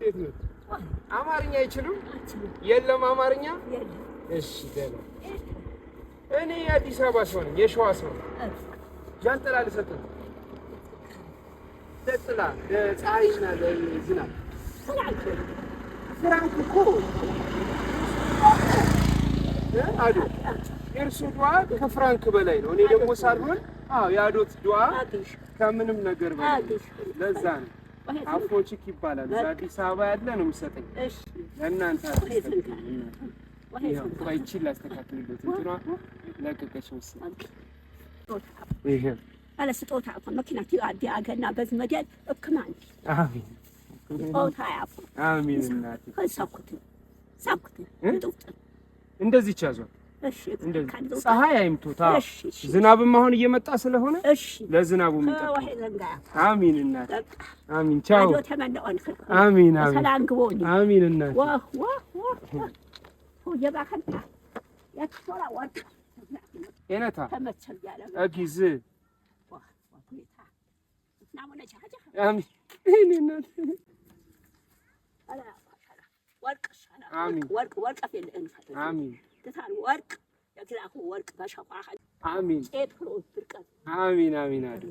እንዴት ነው? አማርኛ አይችሉም? የለም አማርኛ? እሺ ደህና። እኔ የአዲስ አበባ ሰው ነኝ፣ የሸዋ ሰው ነኝ። ጃንጥላ ልሰጥህ። ለጥላ ለፀሐይና ለዝናብ ፍራንክ እኮ አዶ የእርሱ ዱዓ ከፍራንክ በላይ ነው። እኔ ደግሞ ሳልሆን የአዶት ዱዓ ከምንም ነገር በላይ ለዛ ነው። አፍሮቺክ ይባላል። አዲስ አበባ ያለ ነው የምሰጠኝ። እሺ ለእናንተ አስተካክሉ። ይሄው ቆይቺ ላስተካክልልዎት። እንትኗ ለቀቀች መሰለኝ። ይሄ አለ ስጦታ እኮ መኪናቲ አገና በዝመደል እክማን አሜን ስጦታ ያፉ አሜን። እናቴ ከሳኩት ልጡጥ እንደዚህ ቻዟል። እሺ እንደዚህ ፀሐይ አይምቶታ። ዝናብም አሁን እየመጣ ስለሆነ እሺ ለዝናቡ ምንጠቅ። አሜን እናቴ አሜን። ቻው አዶ ተመለኦን አሜን አሜን። ሰላም ግቦኝ አሜን እናቴ ዋህ የባከንታ ያክቶራ ወርቅ ኤነታ ተመቸል ያለ አጊዝ ናሙና ጃጃ አሜን እናቴ አላ ወርቅ አሜን ወርቅ አፈል እንፈተ አሜን ተታን ወርቅ ያክላሁ ወርቅ በሸፋህ አሜን ጤት ፍሮ ድርቀት አሜን አሜን አዶ